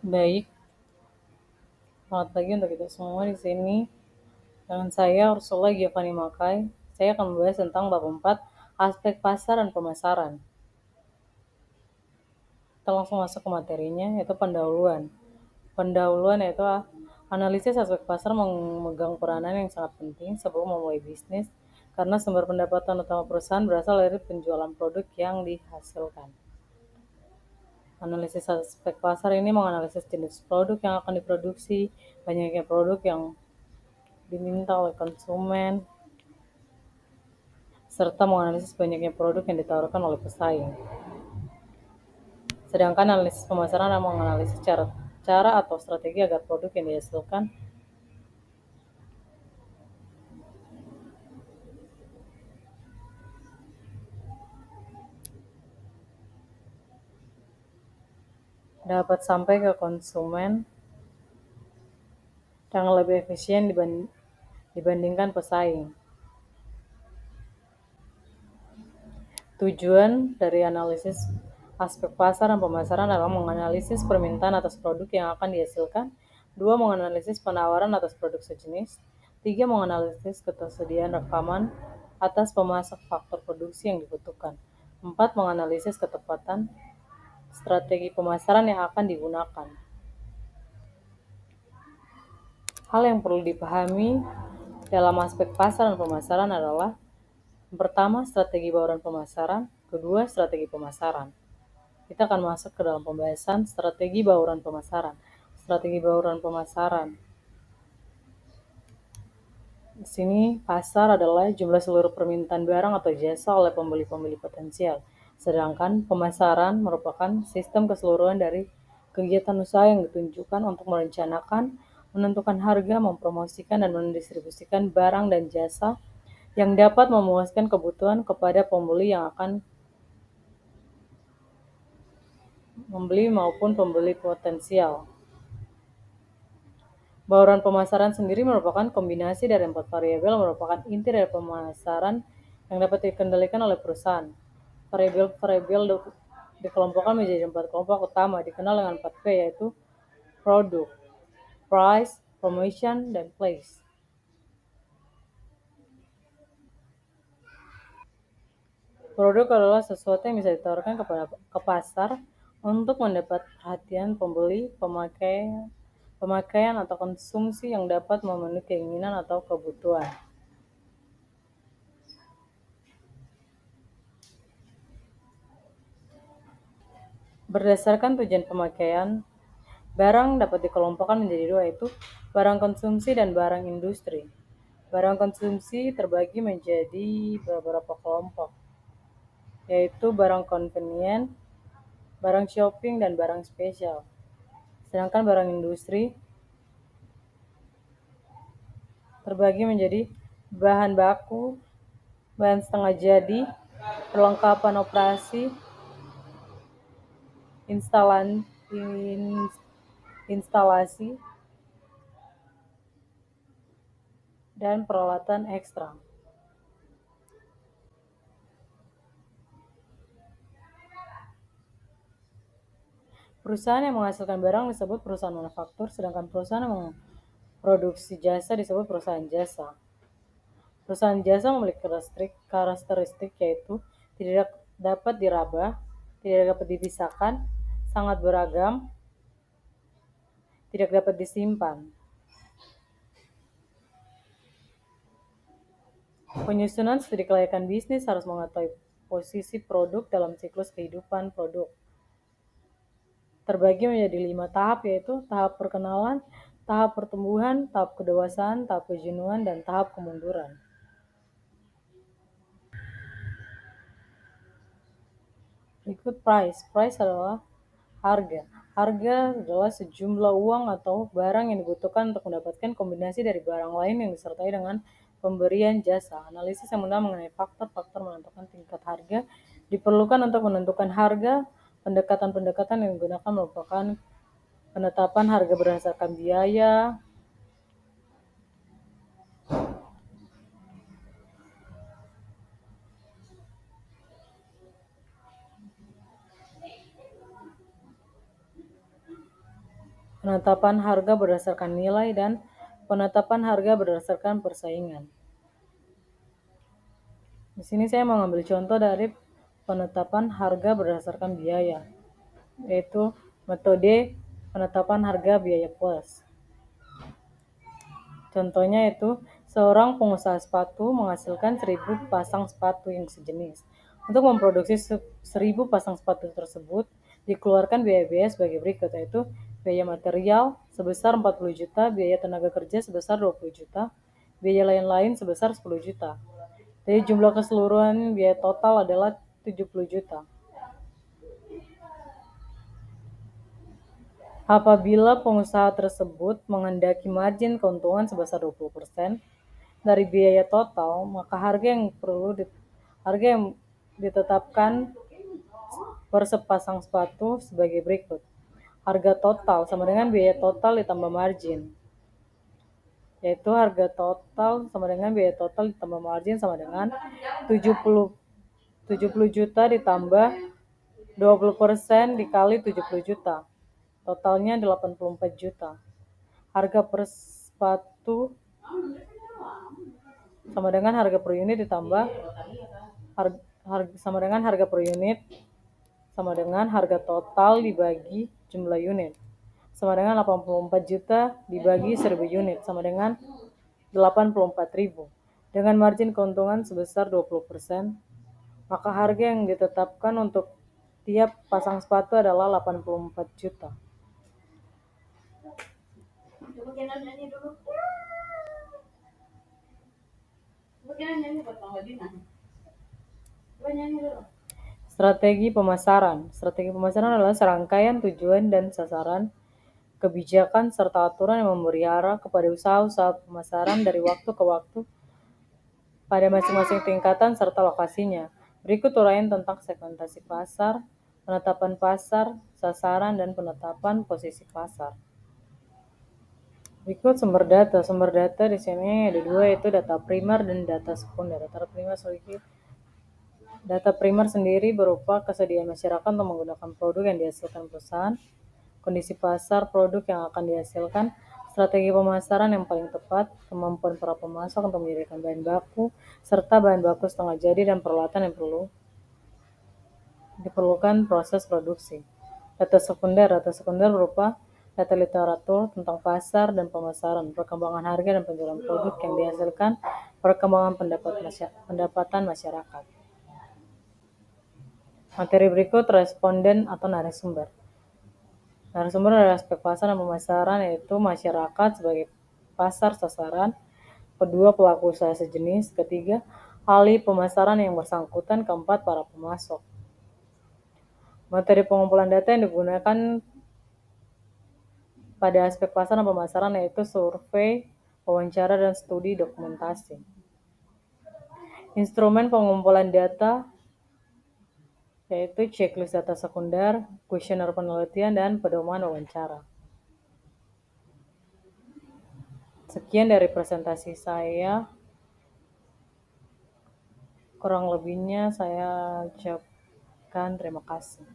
Baik, selamat pagi untuk kita semua di sini. Dengan saya Ursula Giovanni Makai, saya akan membahas tentang bab 4, aspek pasar dan pemasaran. Kita langsung masuk ke materinya, yaitu pendahuluan. Pendahuluan yaitu analisis aspek pasar memegang peranan yang sangat penting sebelum memulai bisnis, karena sumber pendapatan utama perusahaan berasal dari penjualan produk yang dihasilkan. Analisis aspek pasar ini menganalisis jenis produk yang akan diproduksi, banyaknya produk yang diminta oleh konsumen, serta menganalisis banyaknya produk yang ditawarkan oleh pesaing. Sedangkan analisis pemasaran adalah menganalisis cara atau strategi agar produk yang dihasilkan dapat sampai ke konsumen dengan lebih efisien dibandingkan pesaing. Tujuan dari analisis aspek pasar dan pemasaran adalah menganalisis permintaan atas produk yang akan dihasilkan, 2. Menganalisis penawaran atas produk sejenis, 3. Menganalisis ketersediaan rekaman atas pemasok faktor produksi yang dibutuhkan, 4. Menganalisis ketepatan strategi pemasaran yang akan digunakan. Hal yang perlu dipahami dalam aspek pasar dan pemasaran adalah: pertama, strategi bauran pemasaran. Kedua, strategi pemasaran. Kita akan masuk ke dalam pembahasan strategi bauran pemasaran. Strategi bauran pemasaran. Di sini, pasar adalah jumlah seluruh permintaan barang atau jasa oleh pembeli-pembeli potensial. Sedangkan pemasaran merupakan sistem keseluruhan dari kegiatan usaha yang ditunjukkan untuk merencanakan, menentukan harga, mempromosikan, dan mendistribusikan barang dan jasa yang dapat memuaskan kebutuhan kepada pembeli yang akan membeli maupun pembeli potensial. Bauran pemasaran sendiri merupakan kombinasi dari 4 variabel, merupakan inti dari pemasaran yang dapat dikendalikan oleh perusahaan. Variabel dikelompokkan menjadi 4 kelompok utama, dikenal dengan 4P, yaitu produk, price, promotion, dan place. Produk adalah sesuatu yang bisa ditawarkan ke pasar untuk mendapat perhatian pembeli, pemakaian atau konsumsi yang dapat memenuhi keinginan atau kebutuhan. Berdasarkan tujuan pemakaian, barang dapat dikelompokkan menjadi dua, yaitu barang konsumsi dan barang industri. Barang konsumsi terbagi menjadi beberapa kelompok, yaitu barang convenient, barang shopping, dan barang spesial. Sedangkan barang industri terbagi menjadi bahan baku, bahan setengah jadi, perlengkapan operasi, instalasi, dan peralatan ekstra. Perusahaan yang menghasilkan barang disebut perusahaan manufaktur, sedangkan perusahaan yang memproduksi jasa disebut perusahaan jasa. Perusahaan jasa memiliki karakteristik yaitu tidak dapat diraba, tidak dapat dipisahkan, sangat beragam, tidak dapat disimpan. Penyusunan studi kelayakan bisnis harus mengetahui posisi produk dalam siklus kehidupan produk. Terbagi menjadi 5 tahap, yaitu tahap perkenalan, tahap pertumbuhan, tahap kedewasaan, tahap kejenuhan, dan tahap kemunduran. Berikut price. Price adalah harga. Harga adalah sejumlah uang atau barang yang dibutuhkan untuk mendapatkan kombinasi dari barang lain yang disertai dengan pemberian jasa. Analisis yang mendalam mengenai faktor-faktor menentukan tingkat harga diperlukan untuk menentukan harga. Pendekatan-pendekatan yang digunakan merupakan penetapan harga berdasarkan biaya, penetapan harga berdasarkan nilai, dan penetapan harga berdasarkan persaingan. Di sini saya mengambil contoh dari penetapan harga berdasarkan biaya, yaitu metode penetapan harga biaya plus. Contohnya itu, seorang pengusaha sepatu menghasilkan 1000 pasang sepatu yang sejenis. Untuk memproduksi 1000 pasang sepatu tersebut, dikeluarkan biaya-biaya sebagai berikut, yaitu biaya material sebesar 40 juta, biaya tenaga kerja sebesar 20 juta, biaya lain-lain sebesar 10 juta. Jadi jumlah keseluruhan biaya total adalah 70 juta. Apabila pengusaha tersebut menghendaki margin keuntungan sebesar 20% dari biaya total, maka harga yang ditetapkan per sepasang sepatu sebagai berikut. Harga total sama dengan biaya total ditambah margin, yaitu harga total sama dengan biaya total ditambah margin sama dengan 70 juta ditambah 20% dikali 70 juta. Totalnya 84 juta. Harga per sepatu sama dengan harga per unit ditambah sama dengan harga per unit sama dengan harga total dibagi jumlah unit, sama dengan 84 juta dibagi 1000 unit sama dengan 84.000. Dengan margin keuntungan sebesar 20%, maka harga yang ditetapkan untuk tiap pasang sepatu adalah 84 juta. Strategi pemasaran. Strategi pemasaran adalah serangkaian tujuan dan sasaran, kebijakan, serta aturan yang memberi arah kepada usaha-usaha pemasaran dari waktu ke waktu pada masing-masing tingkatan serta lokasinya. Berikut uraian tentang segmentasi pasar, penetapan pasar, sasaran, dan penetapan posisi pasar. Berikut sumber data. Sumber data di sini ada dua, yaitu data primer dan data sekunder. Data primer sendiri berupa kesediaan masyarakat untuk menggunakan produk yang dihasilkan perusahaan, kondisi pasar produk yang akan dihasilkan, strategi pemasaran yang paling tepat, kemampuan para pemasok untuk menyediakan bahan baku, serta bahan baku setengah jadi dan peralatan yang diperlukan proses produksi. Data sekunder berupa data literatur tentang pasar dan pemasaran, perkembangan harga dan penjualan produk yang dihasilkan, perkembangan pendapatan masyarakat. Materi berikut responden atau narasumber. Narasumber dari aspek pasar dan pemasaran, yaitu masyarakat sebagai pasar sasaran, kedua pelaku usaha sejenis, ketiga ahli pemasaran yang bersangkutan, keempat para pemasok. Materi pengumpulan data yang digunakan pada aspek pasar dan pemasaran yaitu survei, wawancara, dan studi dokumentasi. Instrumen pengumpulan data yaitu checklist data sekunder, kuesioner penelitian, dan pedoman wawancara. Sekian dari presentasi saya. Kurang lebihnya saya ucapkan terima kasih.